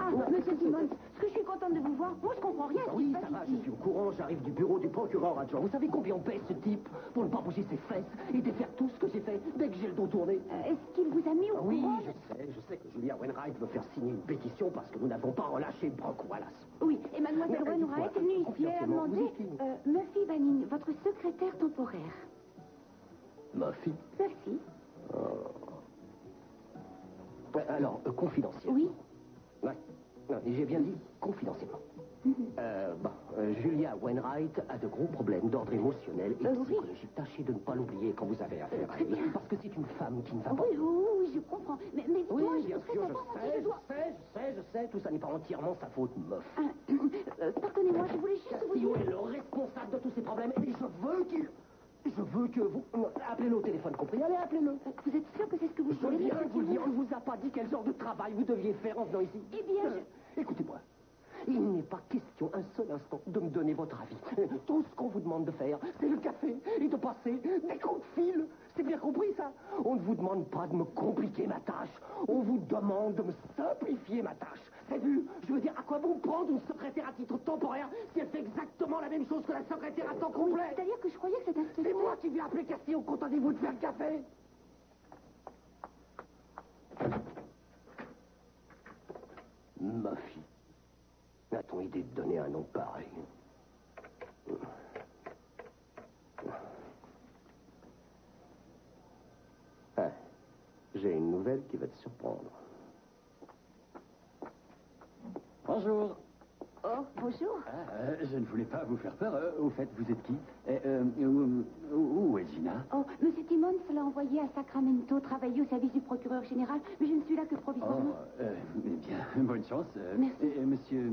Ah, monsieur Simmons, ce que je suis contente de vous voir, moi je comprends rien. Oui, ça va, je suis au courant, j'arrive du bureau du procureur adjoint. Vous savez combien on paie ce type pour ne pas bouger ses fesses et défaire tout ce que j'ai fait dès que j'ai le dos tourné? Est-ce qu'il vous a mis au courant? Oui, je sais que Julia Wainwright veut faire signer une pétition parce que nous n'avons pas relâché Brock Wallace. Oui, et mademoiselle Wainwright est venue ici, elle a demandé Muffy Banning, votre secrétaire temporaire. Muffy? Muffy. Alors, confidentiel. Oui. Ouais. Non, j'ai bien dit confidentiellement. Julia Wainwright a de gros problèmes d'ordre émotionnel et psychologique. Tâchez de ne pas l'oublier quand vous avez affaire à elle. Parce que c'est une femme qui ne va pas. Oui, je comprends. Mais dites-moi, oui, bien sûr, je sais. Tout ça n'est pas entièrement sa faute, meuf. Pardonnez-moi, je voulais juste vous dire... est le responsable de tous ces problèmes et je veux que vous... Appelez-le au téléphone, compris? Allez, appelez-le. Vous êtes sûr que c'est ce que vous voulez? Je viens de vous le dire, on ne vous a pas dit quel genre de travail vous deviez faire en venant ici. Eh bien, Écoutez-moi. Il n'est pas question un seul instant de me donner votre avis. Tout ce qu'on vous demande de faire, c'est le café et de passer des coups de fil. C'est bien compris, ça? On ne vous demande pas de me compliquer ma tâche. On vous demande de me simplifier ma tâche. C'est vu? Je veux dire, à quoi bon prendre une secrétaire à titre temporaire si elle fait exactement la même chose que la secrétaire à temps complet? C'est-à-dire que je croyais que cet inspecteur... C'est moi qui viens appeler Castillon. Contentez-vous de faire le café? Muffy. A-t-on idée de donner un nom pareil? Ah, j'ai une nouvelle qui va te surprendre. Bonjour. Oh, bonjour. Je ne voulais pas vous faire peur. Au fait, vous êtes qui? Où est Gina? Oh, monsieur Timmons l'a envoyé à Sacramento travailler au service du procureur général, mais je ne suis là que provisoirement. Eh bien, bonne chance. Merci. Monsieur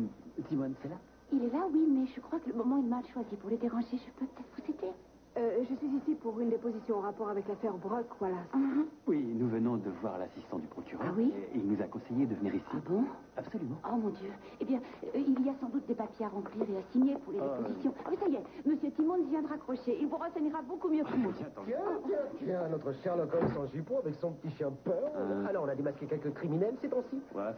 Timmons, c'est là? Il est là, oui, mais je crois que le moment est mal choisi pour le déranger. Je peux peut-être vous aider? Je suis ici pour une déposition en rapport avec l'affaire Brock Wallace. Oui, nous venons de voir l'assistant du procureur. Ah oui? Et il nous a conseillé de venir ici. Ah bon? Absolument. Oh mon Dieu. Eh bien, il y a sans doute des papiers à remplir et à signer pour les dépositions. Mais ça y est, monsieur Timmons vient de raccrocher. Il vous renseignera beaucoup mieux que moi. Tiens, notre Sherlock Holmes en jupon avec son petit chien peur. Alors, on a démasqué quelques criminels ces temps-ci? Waf.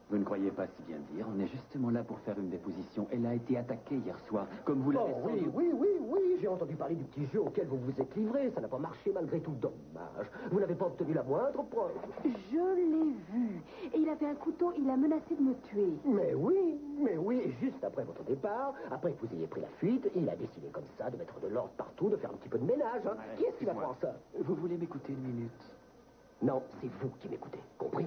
Vous ne croyez pas si bien dire. On est justement là pour faire une déposition. Elle a été attaquée hier soir, comme vous l'avez sans doute... Oui, j'ai entendu parler du petit jeu auquel vous vous êtes livré. Ça n'a pas marché malgré tout. Dommage. Vous n'avez pas obtenu la moindre preuve. Je l'ai vu. Et il avait un couteau, il a menacé de me tuer. Mais oui, et juste après votre départ, après que vous ayez pris la fuite, il a décidé comme ça de mettre de l'ordre partout, de faire un petit peu de ménage. Hein. Qui est-ce qui va prendre ça? Vous voulez m'écouter une minute? Non, c'est vous qui m'écoutez, compris?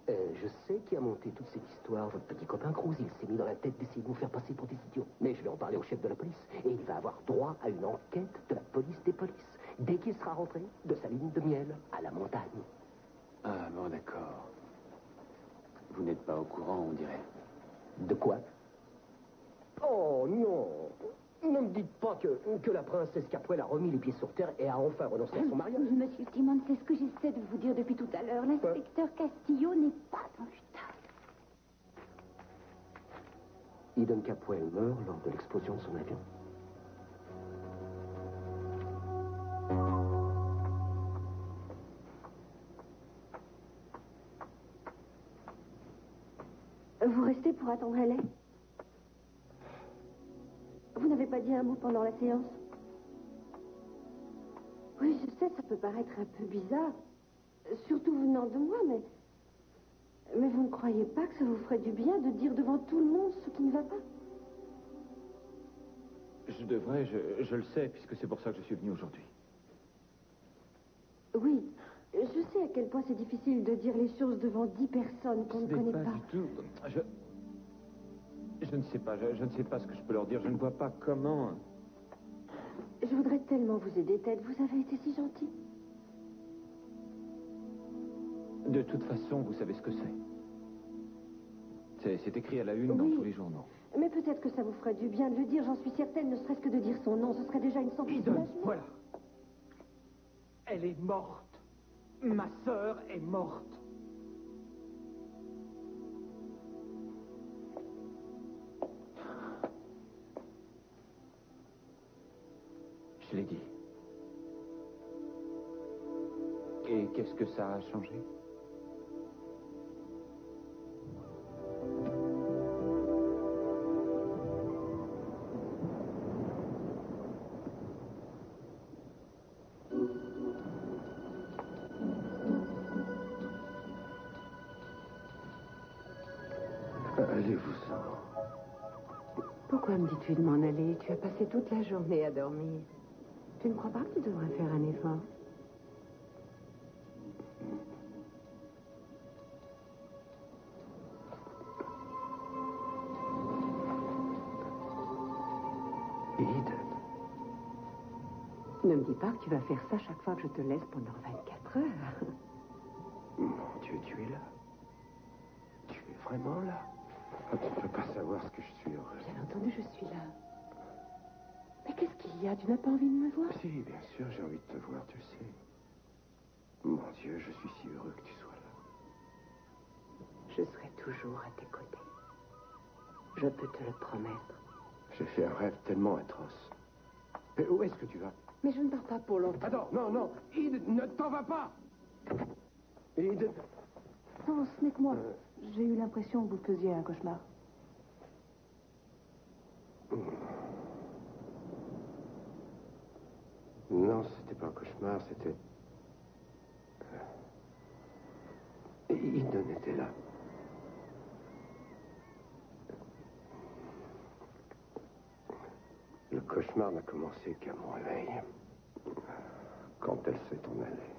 Je sais qui a monté toute cette histoire, votre petit copain Cruz. Il s'est mis dans la tête d'essayer de nous faire passer pour des idiots. Mais je vais en parler au chef de la police. Et il va avoir droit à une enquête de la police des polices. Dès qu'il sera rentré de sa ligne de miel à la montagne. Ah bon, d'accord. Vous n'êtes pas au courant, on dirait. De quoi? Oh non! Ne me dites pas que la princesse Capwell a remis les pieds sur terre et a enfin renoncé à son mariage. Monsieur Timmons, c'est ce que j'essaie de vous dire depuis tout à l'heure. L'inspecteur Castillo n'est pas un putain. Eden Capwell meurt lors de l'explosion de son avion. Vous restez pour attendre Hélène? Vous n'avez pas dit un mot pendant la séance? Oui, je sais, ça peut paraître un peu bizarre. Surtout venant de moi, mais vous ne croyez pas que ça vous ferait du bien de dire devant tout le monde ce qui ne va pas? Je devrais, je le sais, puisque c'est pour ça que je suis venu aujourd'hui. Oui, je sais à quel point c'est difficile de dire les choses devant 10 personnes qu'on ne connaît pas. Du tout. Je ne sais pas, je ne sais pas ce que je peux leur dire. Je ne vois pas comment... Je voudrais tellement vous aider, Ted. Vous avez été si gentil. De toute façon, vous savez ce que c'est. C'est écrit à la une dans tous les journaux. Mais peut-être que ça vous ferait du bien de le dire, j'en suis certaine, ne serait-ce que de dire son nom. Ce serait déjà une sorte de soulagement. Voilà. Elle est morte. Ma sœur est morte. Je l'ai dit. Et qu'est-ce que ça a changé? Allez-vous-en. Pourquoi me dis-tu de m'en aller? Tu as passé toute la journée à dormir. Tu ne crois pas que tu devrais faire un effort? Eden. Ne me dis pas que tu vas faire ça chaque fois que je te laisse pendant 24 heures. Mon Dieu, tu es là. Tu es vraiment là. Ah, tu ne peux pas savoir ce que je suis heureux. Bien entendu, je suis là. Mais qu'est-ce qu'il y a? Tu n'as pas envie de me voir? Si, bien sûr, j'ai envie de te voir, tu sais. Mon Dieu, je suis si heureux que tu sois là. Je serai toujours à tes côtés. Je peux te le promettre. J'ai fait un rêve tellement atroce. Et où est-ce que tu vas? Mais je ne pars pas pour longtemps. Attends, non, non. Eden, ne t'en va pas. Eden. Non, ce n'est que moi. J'ai eu l'impression que vous faisiez un cauchemar. Non, c'était pas un cauchemar, c'était... Eden était là. Le cauchemar n'a commencé qu'à mon réveil. Quand elle s'est en allée.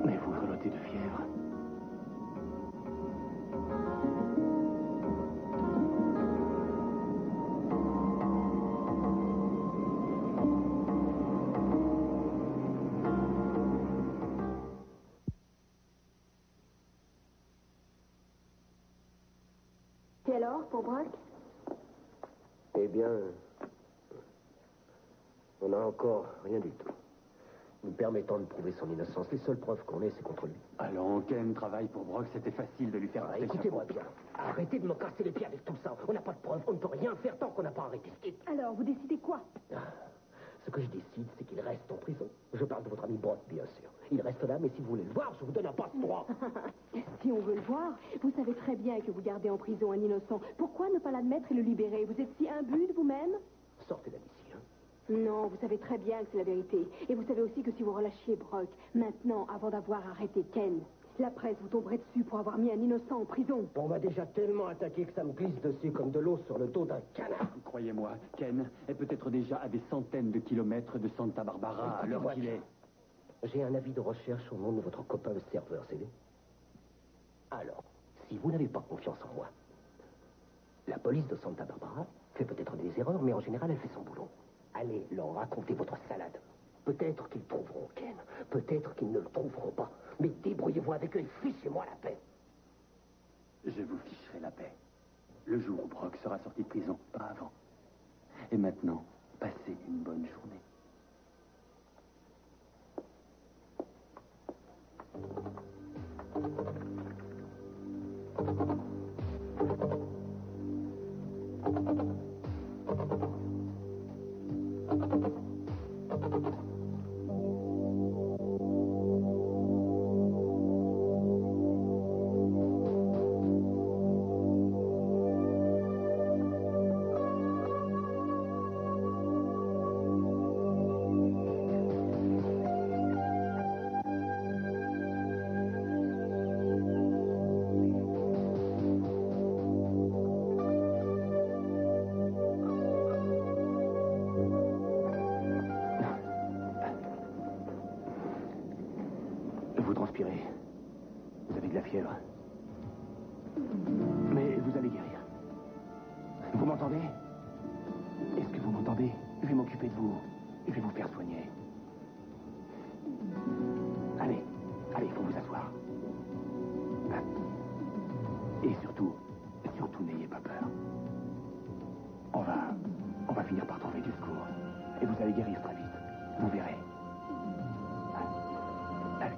Mais vous grelottez de fièvre. Et alors, pour Brock? Eh bien, on n'a encore rien du tout. Nous permettant de prouver son innocence, les seules preuves qu'on ait, c'est contre lui. Allons, Ken travaille pour Brock, c'était facile de lui faire porter le Écoutez-moi chapeau. bien. Arrêtez de me casser les pieds avec tout ça. On n'a pas de preuves, on ne peut rien faire tant qu'on n'a pas arrêté Skip. Alors, vous décidez quoi? Ce que je décide, c'est qu'il reste en prison. Je parle de votre ami Brock, bien sûr. Il reste là, mais si vous voulez le voir, je vous donne un passe-droit. Si on veut le voir, vous savez très bien que vous gardez en prison un innocent. Pourquoi ne pas l'admettre et le libérer? Vous êtes si imbu de vous-même? Sortez-la d'ici, hein. Non, vous savez très bien que c'est la vérité. Et vous savez aussi que si vous relâchiez Brock, maintenant, avant d'avoir arrêté Ken, la presse vous tomberait dessus pour avoir mis un innocent en prison. On m'a déjà tellement attaqué que ça me glisse dessus comme de l'eau sur le dos d'un canard. Croyez-moi, Ken est peut-être déjà à des centaines de kilomètres de Santa Barbara à l'heure qu'il est. J'ai un avis de recherche au nom de votre copain le serveur, c'est lui. Alors, si vous n'avez pas confiance en moi, la police de Santa Barbara fait peut-être des erreurs, mais en général, elle fait son boulot. Allez leur raconter votre salade. Peut-être qu'ils trouveront Ken, peut-être qu'ils ne le trouveront pas. Mais débrouillez-vous avec eux et fichez-moi la paix. Je vous ficherai la paix. Le jour où Brock sera sorti de prison, pas avant. Et maintenant, passez une bonne journée. Vous transpirez. Vous avez de la fièvre. Mais vous allez guérir. Vous m'entendez? Est-ce que vous m'entendez? Je vais m'occuper de vous. Je vais vous faire soigner. Allez, allez, il faut vous asseoir. Et surtout, n'ayez pas peur. On va finir par trouver du secours. Et vous allez guérir très vite. Vous verrez. Allez.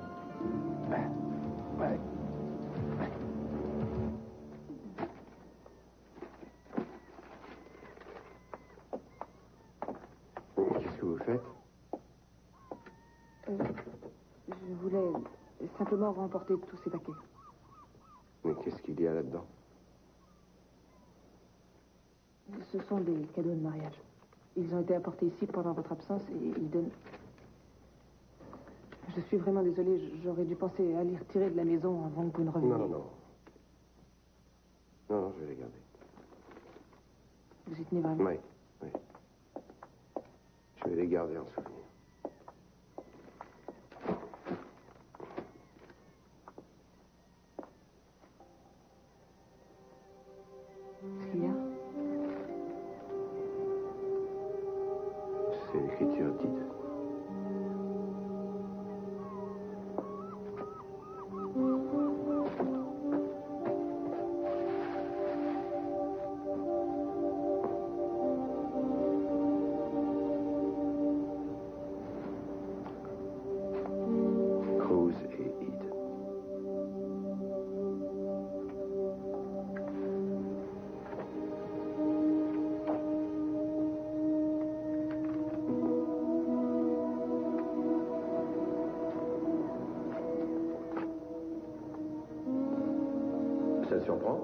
Je voulais simplement remporter tous ces paquets. Mais qu'est-ce qu'il y a là-dedans? Ce sont des cadeaux de mariage. Ils ont été apportés ici pendant votre absence et ils donnent... Je suis vraiment désolée, j'aurais dû penser à les retirer de la maison avant que vous ne reveniez. Non, non. Non, je vais les garder. Vous y tenez vraiment? Oui, oui. Je vais les garder en souvenir. Qu'est-ce qu'il y a? C'est l'écriture dite. Cruz et Id. Ça te surprend?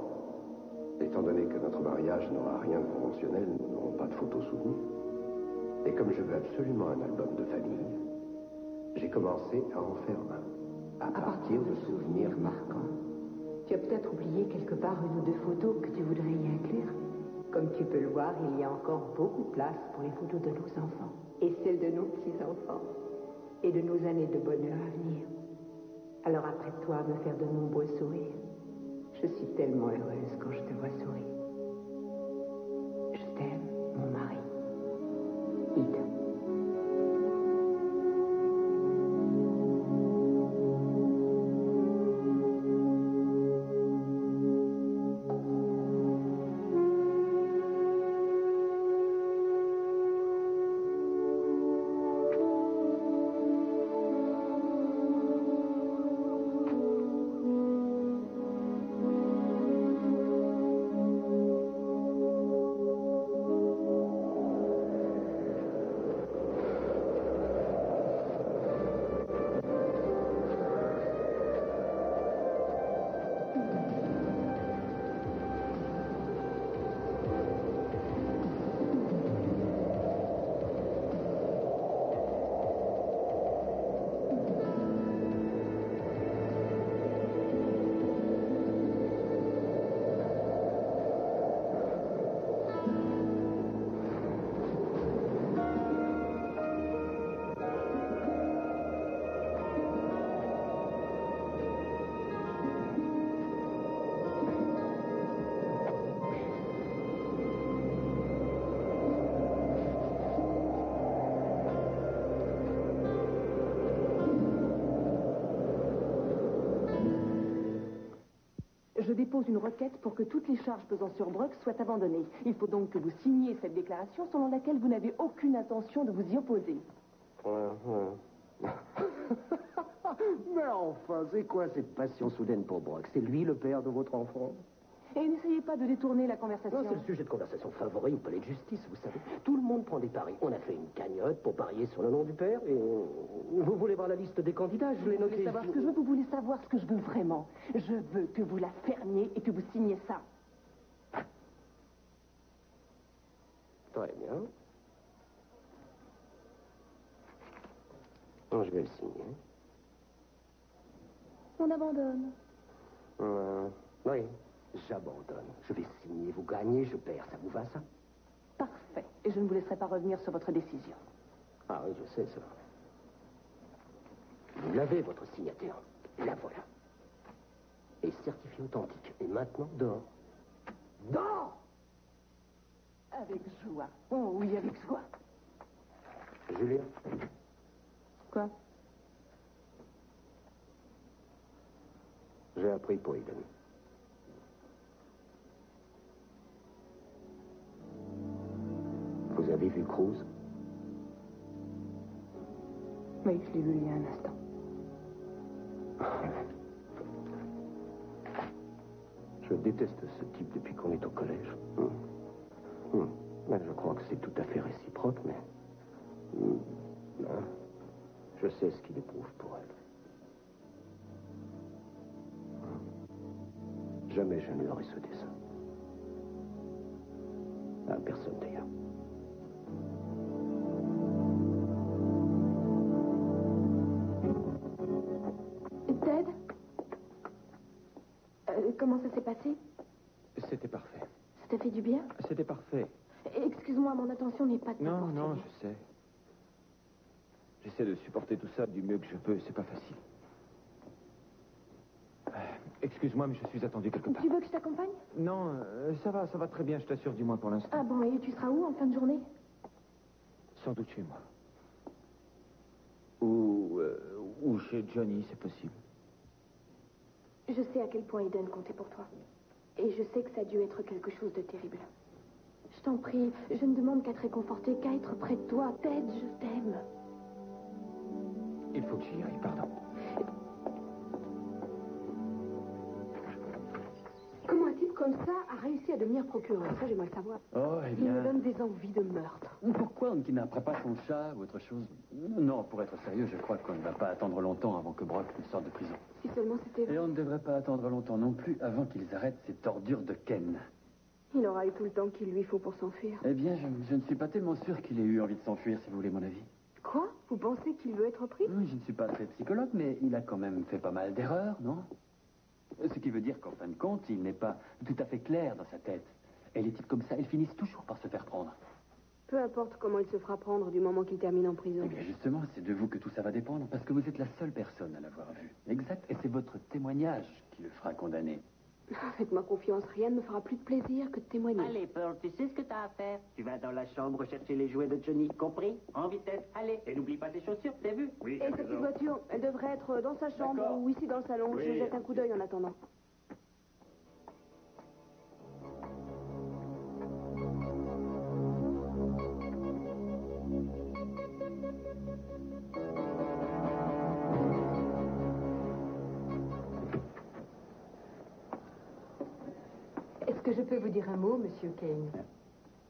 Étant donné que notre mariage n'aura rien de conventionnel, nous n'aurons pas de photos souvenirs. Et comme je veux absolument un album de famille, j'ai commencé à en faire un, à partir de souvenirs marquants. Tu as peut-être oublié quelque part une ou deux photos que tu voudrais y inclure. Comme tu peux le voir, il y a encore beaucoup de place pour les photos de nos enfants. Et celles de nos petits-enfants. Et de nos années de bonheur à venir. Alors apprête-toi à me faire de nombreux sourires. Je suis tellement heureuse quand je te vois sourire. Je t'aime, mon mari. Ida. Je dépose une requête pour que toutes les charges pesant sur Brock soient abandonnées. Il faut donc que vous signiez cette déclaration selon laquelle vous n'avez aucune intention de vous y opposer. Mais enfin, c'est quoi cette passion soudaine pour Brock? C'est lui le père de votre enfant? Et n'essayez pas de détourner la conversation. Non, c'est le sujet de conversation favori au palais de justice, vous savez. Tout le monde prend des paris. On a fait une cagnotte pour parier sur le nom du père et... Vous voulez voir la liste des candidats? Je l'ai Vous notée. voulez savoir ce que je veux? Vous voulez savoir ce que je veux vraiment? Je veux que vous la fermiez et que vous signiez ça. Très bien. Bon, je vais le signer. On abandonne. Oui, j'abandonne. Je vais signer, vous gagnez, je perds. Ça vous va, ça? Parfait. Et je ne vous laisserai pas revenir sur votre décision. Ah oui, je sais ça. Vous l'avez, votre signature. La voilà. Et certifié authentique. Et maintenant, dehors. Dehors! Avec joie. Oh oui, avec joie. Julien, Quoi? J'ai appris pour Eden. vous avez vu Cruz? Oui, je l'ai vu il y a un instant. Je déteste ce type depuis qu'on est au collège. Ben, je crois que c'est tout à fait réciproque, mais... ben, je sais ce qu'il éprouve pour elle. Jamais je ne l'aurais souhaité ça. À personne d'ailleurs. Ted, comment ça s'est passé? C'était parfait. Ça t'a fait du bien? C'était parfait. Excuse-moi, mon intention n'est pas de te Non, porter. non, je sais. J'essaie de supporter tout ça du mieux que je peux, c'est pas facile. Excuse-moi, mais je suis attendu quelque part. Tu veux que je t'accompagne? Non, ça va très bien, je t'assure, du moins pour l'instant. Ah bon, et tu seras où en fin de journée? Sans doute chez moi. Ou chez Johnny, c'est possible. Je sais à quel point Eden comptait pour toi. Et je sais que ça a dû être quelque chose de terrible. Je t'en prie, je ne demande qu'à te réconforter, qu'à être près de toi. Ted, je t'aime. Il faut que j'y aille, pardon. Comment un type comme ça a réussi à devenir procureur? Ça, j'aimerais le savoir. Oh, eh Il me bien... donne des envies de meurtre. Pourquoi on ne kidnapperait pas son chat ou autre chose? Non, pour être sérieux, je crois qu'on ne va pas attendre longtemps avant que Brock ne sorte de prison. Si seulement c'était vrai. Et on ne devrait pas attendre longtemps non plus avant qu'ils arrêtent ces tordures de Ken. Il aura eu tout le temps qu'il lui faut pour s'enfuir. Eh bien, je ne suis pas tellement sûr qu'il ait eu envie de s'enfuir, si vous voulez mon avis. Quoi? Vous pensez qu'il veut être pris? Oui, je ne suis pas très psychologue, mais il a quand même fait pas mal d'erreurs, non? Ce qui veut dire qu'en fin de compte, il n'est pas tout à fait clair dans sa tête. Et les types comme ça, ils finissent toujours par se faire prendre. Peu importe comment il se fera prendre du moment qu'il termine en prison. Eh bien, justement, c'est de vous que tout ça va dépendre, parce que vous êtes la seule personne à l'avoir vu. Exact, et c'est votre témoignage qui le fera condamner. Faites-moi confiance, rien ne me fera plus de plaisir que de témoigner. Allez, Pearl, tu sais ce que t'as à faire. Tu vas dans la chambre chercher les jouets de Johnny, compris? En vitesse, allez. Et n'oublie pas tes chaussures, t'as vu? Oui. Et cette petite voiture, elle devrait être dans sa chambre ou ici dans le salon. Je jette un coup d'œil en attendant. Est-ce que je peux vous dire un mot, Monsieur Kane?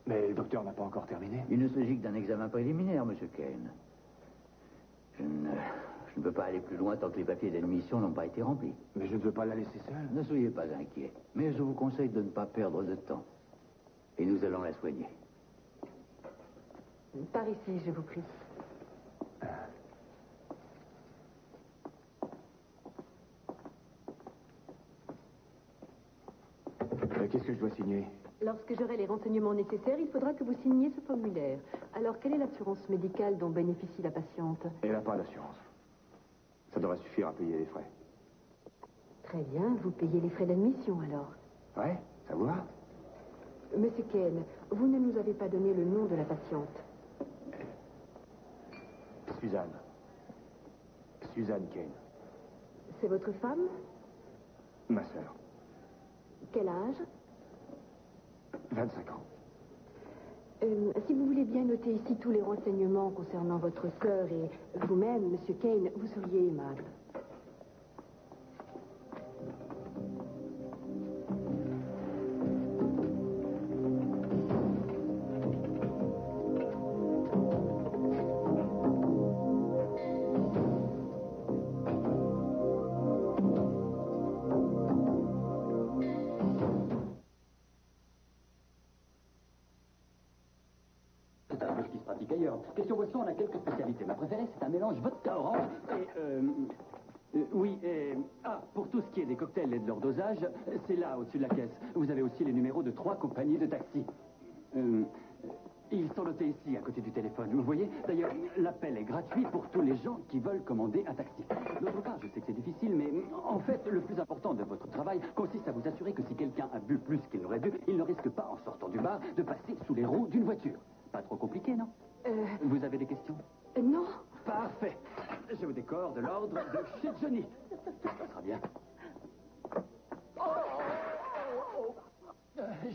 Mais le docteur n'a pas encore terminé. Il ne s'agit que d'un examen préliminaire, Monsieur Kane. Je ne peux pas aller plus loin tant que les papiers d'admission n'ont pas été remplis. Mais je ne veux pas la laisser seule. Ne soyez pas inquiet. Mais je vous conseille de ne pas perdre de temps. Et nous allons la soigner. Par ici, je vous prie. Qu'est-ce que je dois signer? Lorsque j'aurai les renseignements nécessaires, il faudra que vous signiez ce formulaire. Alors, quelle est l'assurance médicale dont bénéficie la patiente? Elle n'a pas d'assurance. Ça devrait suffire à payer les frais. Très bien, vous payez les frais d'admission alors. Ouais, ça vous va? Monsieur Kane, vous ne nous avez pas donné le nom de la patiente. Suzanne. Suzanne Kane. C'est votre femme? Ma sœur. Quel âge? 25 ans. Si vous voulez bien noter ici tous les renseignements concernant votre sœur et vous-même, Monsieur Kane, vous seriez aimable. C'est un jeu qui se pratique ailleurs. Question boisson, on a quelques spécialités. Ma préférée, c'est un mélange vodka orange et... pour tout ce qui est des cocktails et de leur dosage, c'est là, au-dessus de la caisse. Vous avez aussi les numéros de 3 compagnies de taxi. Ils sont notés ici, à côté du téléphone. Vous voyez? D'ailleurs, l'appel est gratuit pour tous les gens qui veulent commander un taxi. D'autre part, je sais que c'est difficile, mais en fait, le plus important de votre travail consiste à vous assurer que si quelqu'un a bu plus qu'il n'aurait dû, il ne risque pas, en sortant du bar, de passer sous les roues d'une voiture. Pas trop compliqué, non? Vous avez des questions? Non. Parfait. Je vous décore de l'ordre de chez Johnny. Tout se passera bien.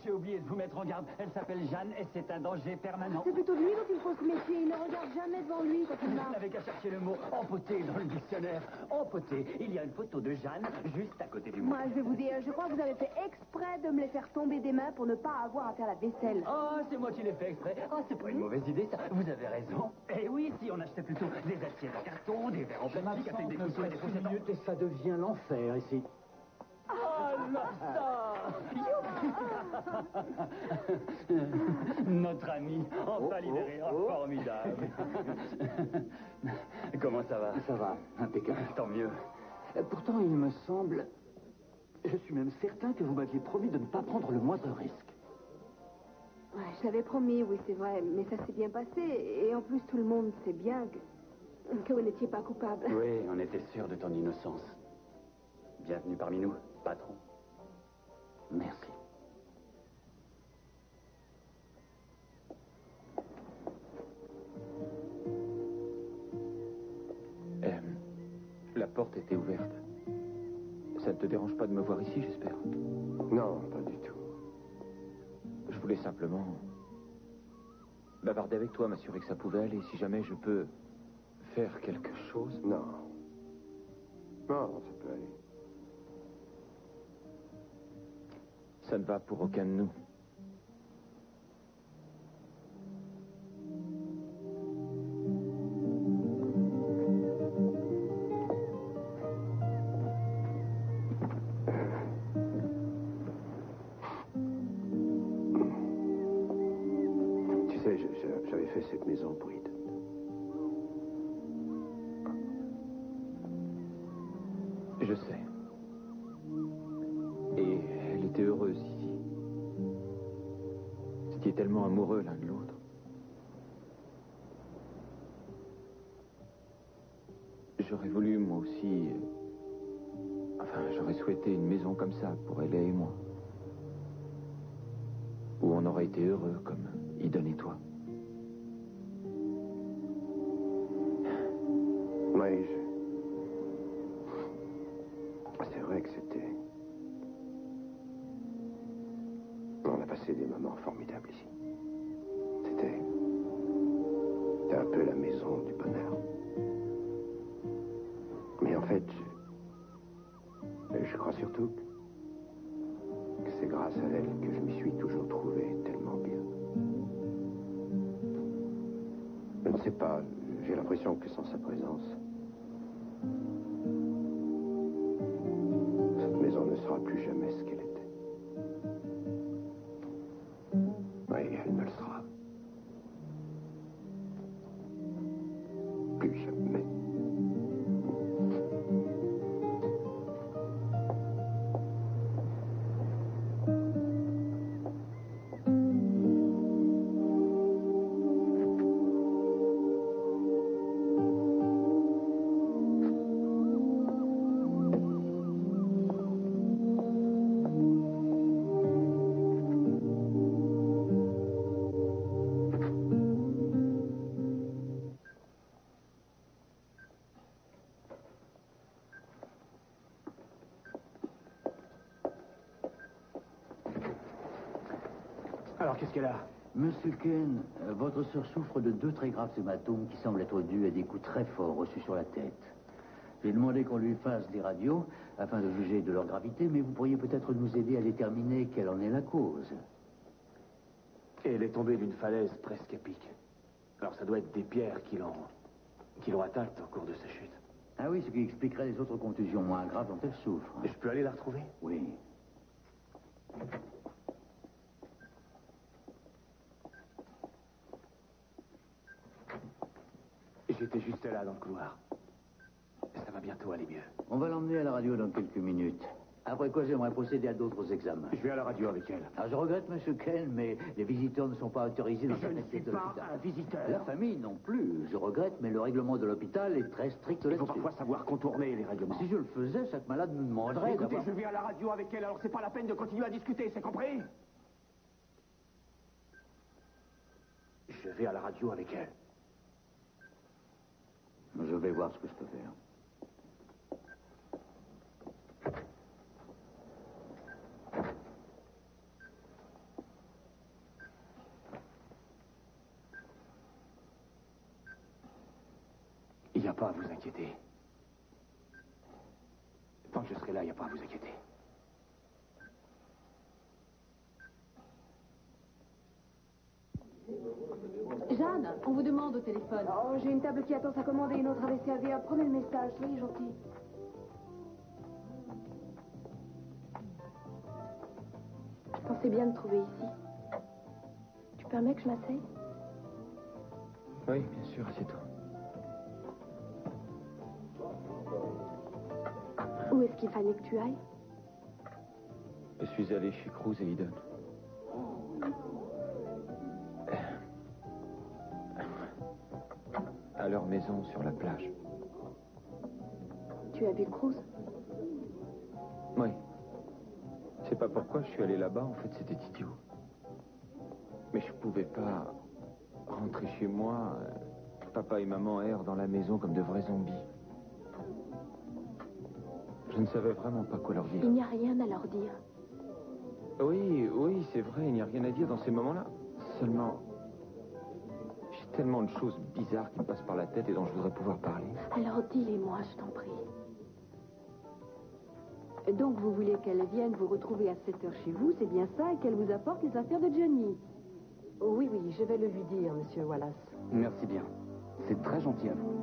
J'ai oublié de vous mettre en garde. Elle s'appelle Jeanne et c'est un danger permanent. C'est plutôt de lui dont il faut se méfier. Il ne regarde jamais devant lui quand il Vous marche. n'avez qu'à chercher le mot empoté dans le dictionnaire. Empoté. Il y a une photo de Jeanne juste à côté du mot. Moi, je vais vous dire, je crois que vous avez fait exprès de me les faire tomber des mains pour ne pas avoir à faire la vaisselle. Oh, c'est moi qui l'ai fait exprès. Oh, c'est pas une mauvaise idée, ça. Vous avez raison. Eh oui, si on achetait plutôt des assiettes en carton, des verres en plastique avec des coussins et des poussettes. Et ça devient l'enfer ici. Oh, là, ça Notre ami, enfin libéré, formidable. Comment ça va? Ça va, impeccable. Tant mieux. Pourtant, il me semble... Je suis même certain que vous m'aviez promis de ne pas prendre le moindre risque. Ouais, je l'avais promis, oui, c'est vrai, mais ça s'est bien passé. Et en plus, tout le monde sait bien que vous n'étiez pas coupable. Oui, on était sûr de ton innocence. Bienvenue parmi nous, patron. Merci. La porte était ouverte. Ça ne te dérange pas de me voir ici, j'espère? Non, pas du tout. Je voulais simplement bavarder avec toi, m'assurer que ça pouvait aller. Si jamais je peux faire quelque chose... Non. Non, ça peut aller. Ça ne va pour aucun de nous. Tu sais, j'avais fait cette maison pour Eden. Je sais. Et elle était heureuse ici. Vous étiez tellement amoureux l'un de l'autre. J'aurais voulu, moi aussi... Enfin, j'aurais souhaité une maison comme ça pour elle et moi. Où on aurait été heureux comme Eden et toi. Oui, c'est vrai que c'était... On a passé des moments formidables ici. C'était un peu la maison du bonheur. Mais en fait, je crois surtout que c'est grâce à elle que je m'y suis toujours trouvé tellement bien. Je ne sais pas, j'ai l'impression que sans sa présence, cette maison ne sera plus jamais ce qu'elle était. Oui, elle ne le sera. Plus jamais. Alors, qu'est-ce qu'elle a? Monsieur Ken, votre sœur souffre de 2 très graves hématomes qui semblent être dus à des coups très forts reçus sur la tête. J'ai demandé qu'on lui fasse des radios afin de juger de leur gravité, mais vous pourriez peut-être nous aider à déterminer quelle en est la cause. Et elle est tombée d'une falaise presque à pic. Alors ça doit être des pierres qui l'ont atteinte au cours de sa chute. Ah oui, ce qui expliquerait les autres contusions moins graves dont elle souffre. Et je peux aller la retrouver? Oui. J'étais juste là dans le couloir. Ça va bientôt aller mieux. On va l'emmener à la radio dans quelques minutes. Après quoi, j'aimerais procéder à d'autres examens. Je vais à la radio avec elle. Alors, je regrette, monsieur Ken, mais les visiteurs ne sont pas autorisés dans Je certaines ne suis pièces de pas l'hôpital. un visiteur. La famille non plus. Je regrette, mais le règlement de l'hôpital est très strict Il faut là-dessus. parfois savoir contourner les règlements. Si je le faisais, chaque malade nous demanderait Écoutez, d'avoir... je vais à la radio avec elle, alors c'est pas la peine de continuer à discuter, c'est compris? Je vais à la radio avec elle. Je vais voir ce que je peux faire. Il n'y a pas à vous inquiéter. Tant que je serai là, il n'y a pas à vous inquiéter. Jeanne, on vous demande au téléphone. Oh, j'ai une table qui attend sa commande et une autre avec servir. Prenez le message, soyez gentil. C'est bien de trouver ici. Tu permets que je m'asseye? Oui, bien sûr, assieds-toi. Où est-ce qu'il fallait que tu ailles? Je suis allé chez Cruz et Eden. À leur maison sur la plage. Tu as vu Cruz? Oui. Je sais pas pourquoi je suis allé là-bas, en fait c'était idiot. Mais je pouvais pas rentrer chez moi. Papa et maman errent dans la maison comme de vrais zombies. Je ne savais vraiment pas quoi leur dire. Il n'y a rien à leur dire. Oui, oui, c'est vrai, il n'y a rien à dire dans ces moments-là. Seulement, j'ai tellement de choses bizarres qui me passent par la tête et dont je voudrais pouvoir parler. Alors dis-les-moi, je t'en prie. Donc vous voulez qu'elle vienne vous retrouver à 7 heures chez vous, c'est bien ça, et qu'elle vous apporte les affaires de Johnny? Oui, oui, je vais le lui dire, monsieur Wallace. Merci bien. C'est très gentil à vous.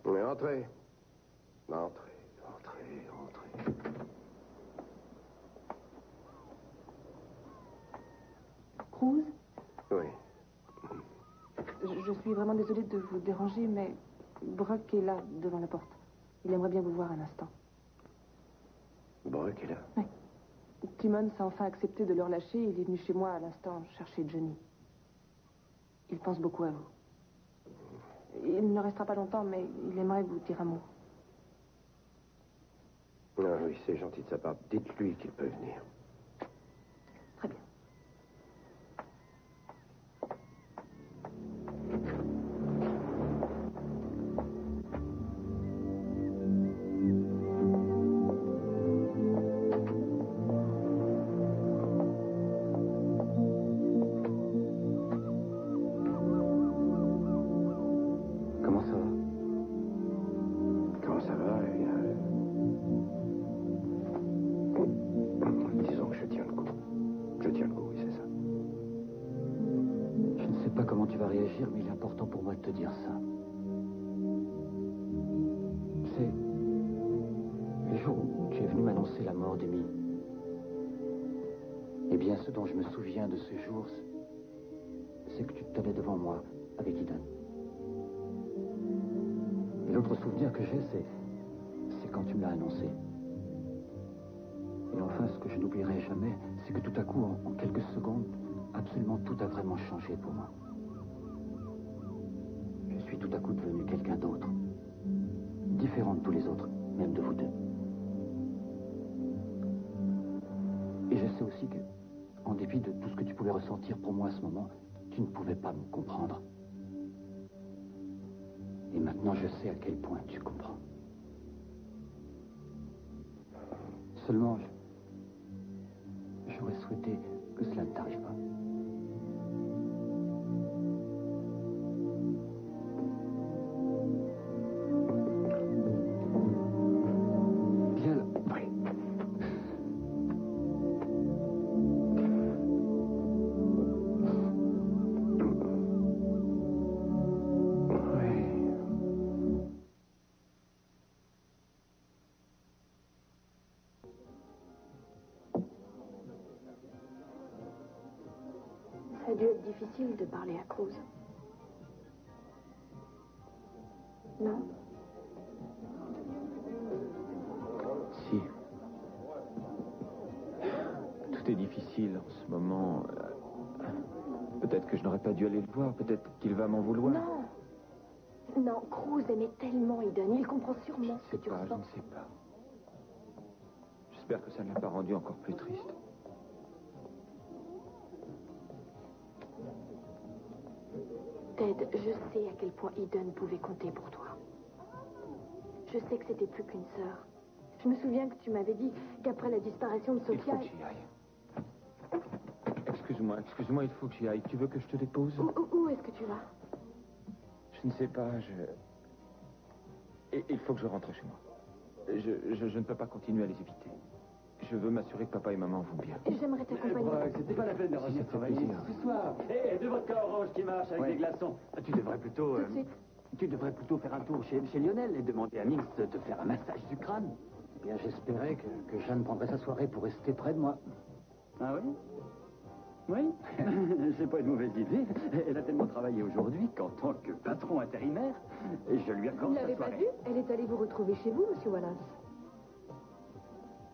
Mais entrez. Entrez, entrez, entrez. Cruz, Oui. je suis vraiment désolée de vous déranger, mais Brock est là, devant la porte. Il aimerait bien vous voir un instant. Brock est là. Oui. Timmons a enfin accepté de le relâcher. Il est venu chez moi à l'instant chercher Johnny. Il pense beaucoup à vous. Il ne restera pas longtemps, mais il aimerait vous dire un mot. Ah oui, c'est gentil de sa part. Dites-lui qu'il peut venir. Très bien. Comment ça va? Comment ça va? Disons que je tiens le coup. Je tiens le coup, oui, c'est ça. Je ne sais pas comment tu vas réagir, mais il est important pour moi de te dire ça. C'est le jour où tu es venu m'annoncer la mort d'Amy. Eh bien, ce dont je me souviens de ce jour, c'est que tu te tenais devant moi avec Eden. Et l'autre souvenir que j'ai, c'est quand tu me l'as annoncé. Et enfin, ce que je n'oublierai jamais, c'est que tout à coup, en quelques secondes, absolument tout a vraiment changé pour moi. Je suis tout à coup devenu quelqu'un d'autre. Différent de tous les autres, même de vous deux. Et je sais aussi que, en dépit de tout ce que tu pouvais ressentir pour moi à ce moment, tu ne pouvais pas me comprendre. Et maintenant, je sais à quel point tu comprends. Seulement, j'aurais souhaité que cela ne t'arrive pas. Viens là. Oui. dû être difficile de parler à Cruz. Non? Si. Tout est difficile en ce moment. Peut-être que je n'aurais pas dû aller le voir. Peut-être qu'il va m'en vouloir. Non. Non, Cruz aimait tellement Eden. Il comprend sûrement ce que tu Je ressens. ne sais pas. J'espère que ça ne l'a pas rendu encore plus triste. Ted, je sais à quel point Eden pouvait compter pour toi. Je sais que c'était plus qu'une sœur. Je me souviens que tu m'avais dit qu'après la disparition de Il faut Sophia... que j'y aille. Excuse-moi, il faut que j'y aille. Tu veux que je te dépose? Où est-ce que tu vas? Je ne sais pas, il faut que je rentre chez moi. Je ne peux pas continuer à les éviter. Je veux m'assurer que papa et maman vont bien. J'aimerais t'accompagner. C'était pas la peine de revenir travailler plaisir. ce soir. Et de votre orange qui marche avec des glaçons. Tu devrais plutôt... Tout de suite. Tu devrais plutôt faire un tour chez Lionel et demander à Mix de te faire un massage du crâne. Eh bien, j'espérais que Jeanne prendrait sa soirée pour rester près de moi. Ah oui? Oui, c'est pas une mauvaise idée. Elle a tellement travaillé aujourd'hui qu'en tant que patron intérimaire, je lui accorde Vous sa l'avez pas soirée. vue? Elle est allée vous retrouver chez vous, monsieur Wallace.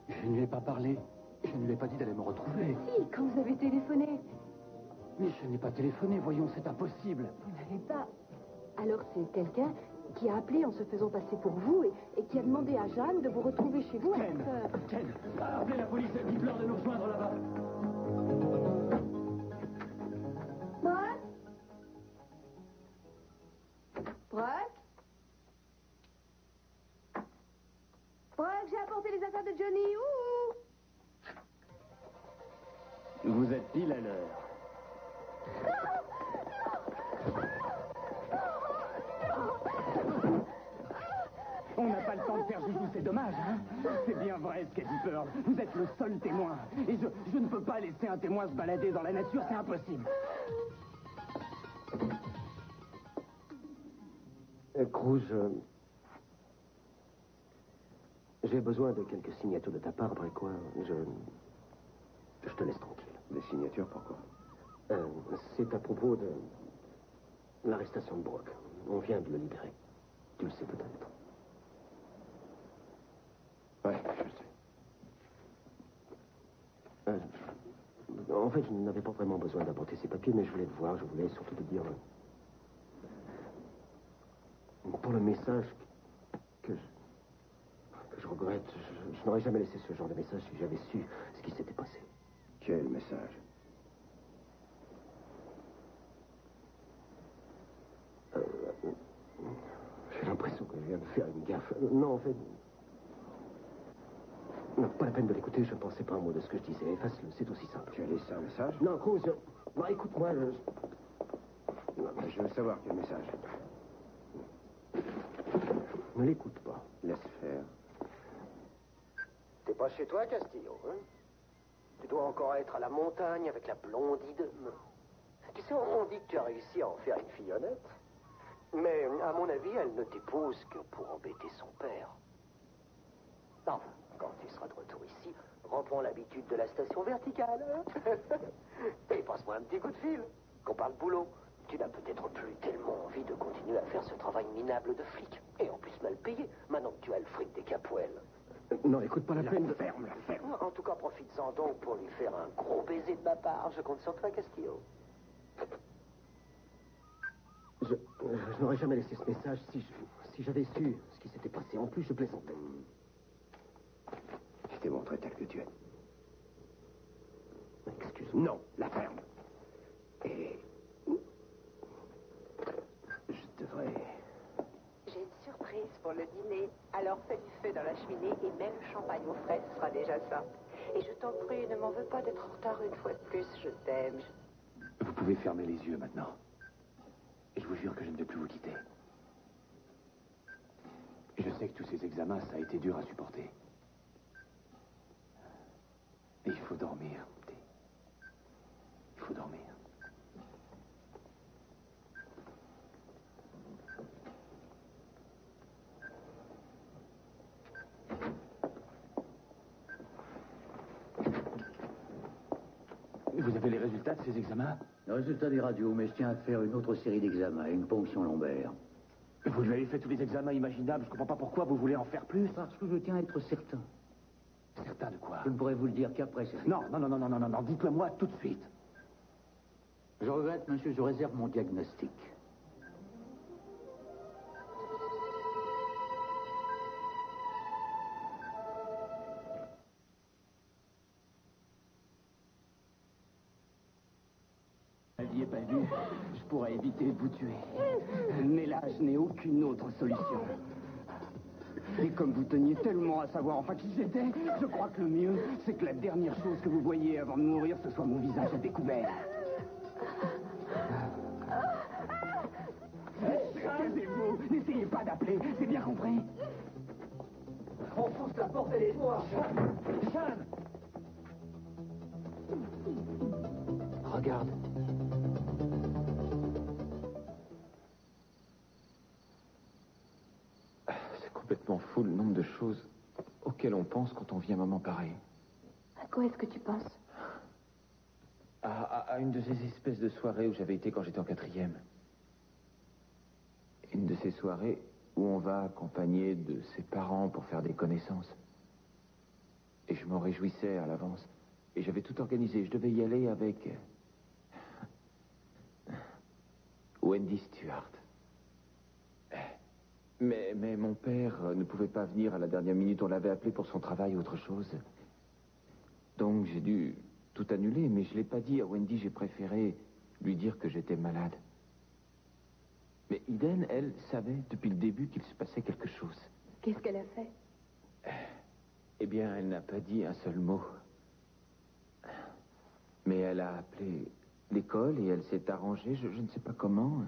Je ne lui ai pas parlé. Je ne lui ai pas dit d'aller me retrouver. Si, quand vous avez téléphoné. Mais je n'ai pas téléphoné, voyons, c'est impossible. Vous n'avez pas... Alors c'est quelqu'un qui a appelé en se faisant passer pour vous et qui a demandé à Jeanne de vous retrouver chez vous à Ken, 4 heures. Ken, appelez la police, dites-leur de nous rejoindre là-bas. Brock? Brock? Brock, j'ai apporté les affaires de Johnny. Ouh! Vous êtes pile à l'heure. On n'a pas le temps de faire joujou, c'est dommage, hein? C'est bien vrai ce qu'a dit Pearl. Vous êtes le seul témoin. Et je ne peux pas laisser un témoin se balader dans la nature, c'est impossible. Cruz, j'ai besoin de quelques signatures de ta part, après quoi je te laisse tranquille. Des signatures, pourquoi? C'est à propos de l'arrestation de Brock. On vient de le libérer. Tu le sais peut-être. Ouais, je sais. En fait, je n'avais pas vraiment besoin d'apporter ces papiers, mais je voulais te voir. Je voulais surtout te dire... pour le message que je regrette, je n'aurais jamais laissé ce genre de message si j'avais su ce qui s'était passé. Quel message? J'ai l'impression que je viens de faire une gaffe. Non, en fait... Non, pas la peine de l'écouter, je ne pensais pas un mot de ce que je disais. Efface-le, c'est aussi simple. Tu as laissé un message? Non, Cruz, non, écoute-moi, Je veux savoir quel message. ne l'écoute pas. Laisse faire. T'es pas chez toi, Castillo, hein? Tu dois encore être à la montagne avec la blondie de... Tu sais, on dit que tu as réussi à en faire une fille honnête. Mais, à mon avis, elle ne t'épouse que pour embêter son père. Enfin, quand tu seras de retour ici, reprends l'habitude de la station verticale, hein? Et passe-moi un petit coup de fil, qu'on parle boulot. Tu n'as peut-être plus tellement envie de continuer à faire ce travail minable de flic. Et en plus mal payé, maintenant que tu as le fric des Capwell. Non, écoute, pas la peine de... Ferme. En tout cas, profites-en donc pour lui faire un gros baiser de ma part. Je compte sur toi, Castillo. Je n'aurais jamais laissé ce message si j'avais su ce qui s'était passé. En plus, je plaisantais. Je t'ai montré tel que tu es. Excuse-moi. Non, la ferme. Et... je devrais... J'ai une surprise pour le dîner. Alors fais du feu dans la cheminée et mets le champagne au frais, ce sera déjà ça. Et je t'en prie, ne m'en veux pas d'être en retard une fois de plus. Je t'aime. Vous pouvez fermer les yeux maintenant. Et je vous jure que je ne vais plus vous quitter. Je sais que tous ces examens, ça a été dur à supporter. Et il faut dormir. Il faut dormir. Vous avez avez les résultats de ces examens? Le résultat des radios, mais je tiens à faire une autre série d'examens, une ponction lombaire. Vous lui avez fait tous les examens imaginables. Je comprends pas pourquoi vous voulez en faire plus. Parce que je tiens à être certain. Certain de quoi? Je ne pourrais vous le dire qu'après ces Non, dites-le moi tout de suite. Je regrette, monsieur, je réserve mon diagnostic. N'aviez pas vu, je pourrais éviter de vous tuer. Mais là, je n'ai aucune autre solution. Et comme vous teniez tellement à savoir enfin qui j'étais, je crois que le mieux, c'est que la dernière chose que vous voyez avant de mourir, ce soit mon visage à découvert. Taisez-vous, n'essayez pas d'appeler, c'est bien compris. On pousse la porte, elle est noire. Jeanne! Regarde. C'est complètement fou le nombre de choses auxquelles on pense quand on vit un moment pareil. À quoi est-ce que tu penses? À une de ces espèces de soirées où j'avais été quand j'étais en 4e. Une de ces soirées où on va accompagner de ses parents pour faire des connaissances. Et je m'en réjouissais à l'avance. Et j'avais tout organisé. Je devais y aller avec Wendy Stewart. Mais mon père ne pouvait pas venir à la dernière minute. On l'avait appelé pour son travail ou autre chose. Donc j'ai dû tout annuler, mais je l'ai pas dit à Wendy. J'ai préféré lui dire que j'étais malade. Mais Eden, elle, savait depuis le début qu'il se passait quelque chose. Qu'est-ce qu'elle a fait? Eh bien, elle n'a pas dit un seul mot. Mais elle a appelé l'école et elle s'est arrangée, je ne sais pas comment,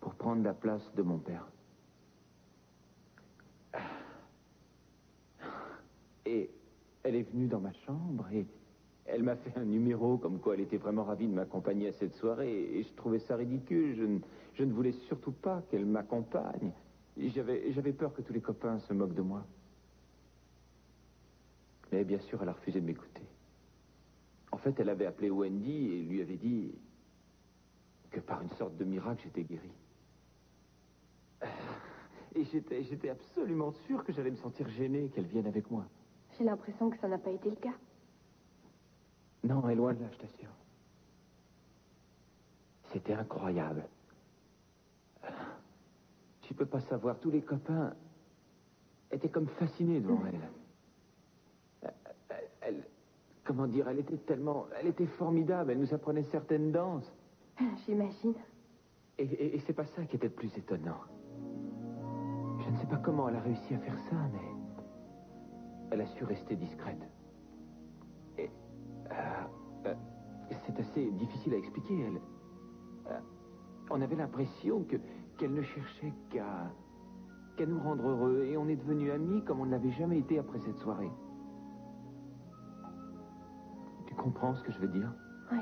pour prendre la place de mon père. Et elle est venue dans ma chambre et elle m'a fait un numéro comme quoi elle était vraiment ravie de m'accompagner à cette soirée. Et je trouvais ça ridicule. Je ne voulais surtout pas qu'elle m'accompagne. J'avais peur que tous les copains se moquent de moi. Mais bien sûr, elle a refusé de m'écouter. En fait, elle avait appelé Wendy et lui avait dit que par une sorte de miracle, j'étais guéri. Et j'étais absolument sûr que j'allais me sentir gêné qu'elle vienne avec moi. J'ai l'impression que ça n'a pas été le cas. Non, elle est loin de là, je t'assure. C'était incroyable. Tu peux pas savoir, tous les copains étaient comme fascinés devant elle. Comment dire, elle était formidable, elle nous apprenait certaines danses. J'imagine. Et c'est pas ça qui était le plus étonnant. Je ne sais pas comment elle a réussi à faire ça, mais elle a su rester discrète. Et c'est assez difficile à expliquer. On avait l'impression qu'elle ne cherchait qu'à nous rendre heureux, et on est devenus amis comme on ne l'avait jamais été après cette soirée. Tu comprends ce que je veux dire? Oui.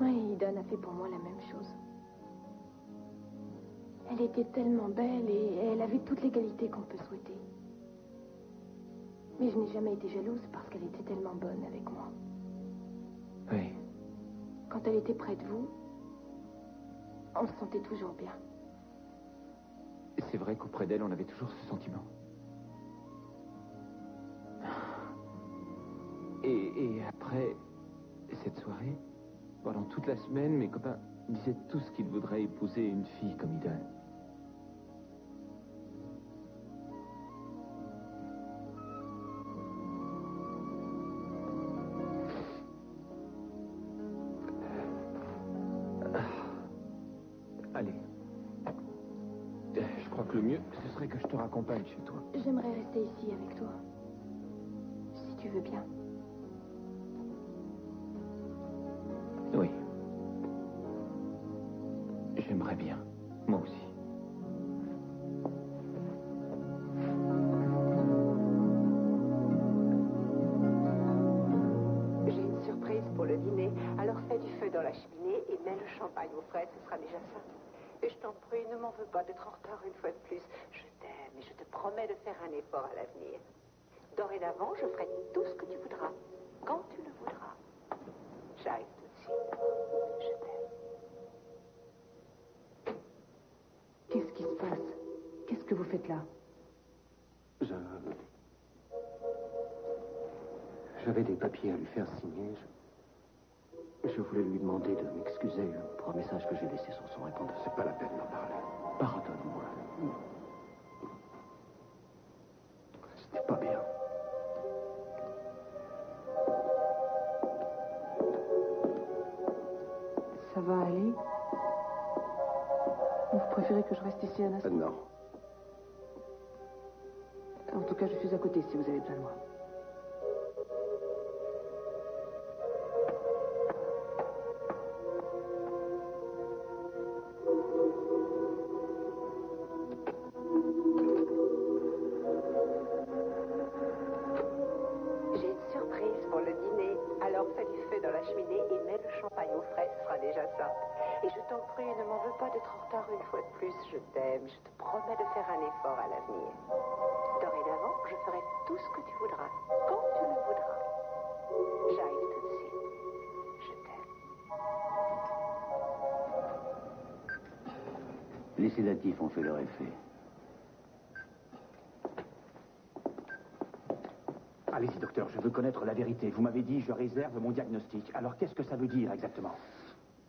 Oui, Eden a fait pour moi la même chose. Elle était tellement belle et elle avait toutes les qualités qu'on peut souhaiter. Mais je n'ai jamais été jalouse parce qu'elle était tellement bonne avec moi. Oui. Quand elle était près de vous, on se sentait toujours bien. C'est vrai qu'auprès d'elle, on avait toujours ce sentiment. Et après cette soirée, pendant toute la semaine, mes copains disaient tous qu'ils voudraient épouser une fille comme Eden. Allez. Je crois que le mieux, ce serait que je te raccompagne chez toi. J'aimerais rester ici avec toi. Si tu veux bien. Oui. J'aimerais bien. Moi aussi. J'ai une surprise pour le dîner. Alors fais du feu dans la cheminée et mets le champagne au frais, ce sera déjà ça. Et je t'en prie, ne m'en veux pas d'être en retard une fois de plus. Je t'aime et je te promets de faire un effort à l'avenir. Dorénavant, je ferai tout ce que tu voudras, quand tu le voudras. J'arrive tout de suite. Je t'aime. Qu'est-ce qui se passe? Qu'est-ce que vous faites là? J'avais des papiers à lui faire signer. Je voulais lui demander de m'excuser pour un message que j'ai laissé sur son répondeur. C'est pas la peine d'en parler. Pardonne-moi. C'était pas bien. Ça va aller? Vous préférez que je reste ici un instant? Non. En tout cas, je suis à côté si vous avez besoin de moi. J'ai une surprise pour le dîner. Alors fais du feu dans la cheminée et mets le champagne au frais, ce sera déjà ça. Et je t'en prie, ne m'en veux pas d'être en retard une fois de plus. Je t'aime, je te promets de faire un effort à l'avenir. Dorénavant, je ferai tout ce que tu voudras, quand tu le voudras. J'arrive tout de suite. Je t'aime. Les sédatifs ont fait leur effet. Allez-y, docteur, je veux connaître la vérité. Vous m'avez dit, je réserve mon diagnostic. Alors, qu'est-ce que ça veut dire exactement?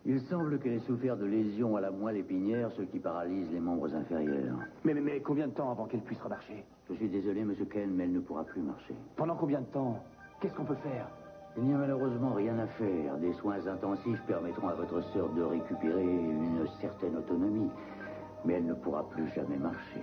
Il semble qu'elle ait souffert de lésions à la moelle épinière, ce qui paralyse les membres inférieurs. Mais combien de temps avant qu'elle puisse remarcher? Je suis désolé, monsieur Ken, mais elle ne pourra plus marcher. Pendant combien de temps? Qu'est-ce qu'on peut faire? Il n'y a malheureusement rien à faire. Des soins intensifs permettront à votre sœur de récupérer une certaine autonomie. Mais elle ne pourra plus jamais marcher.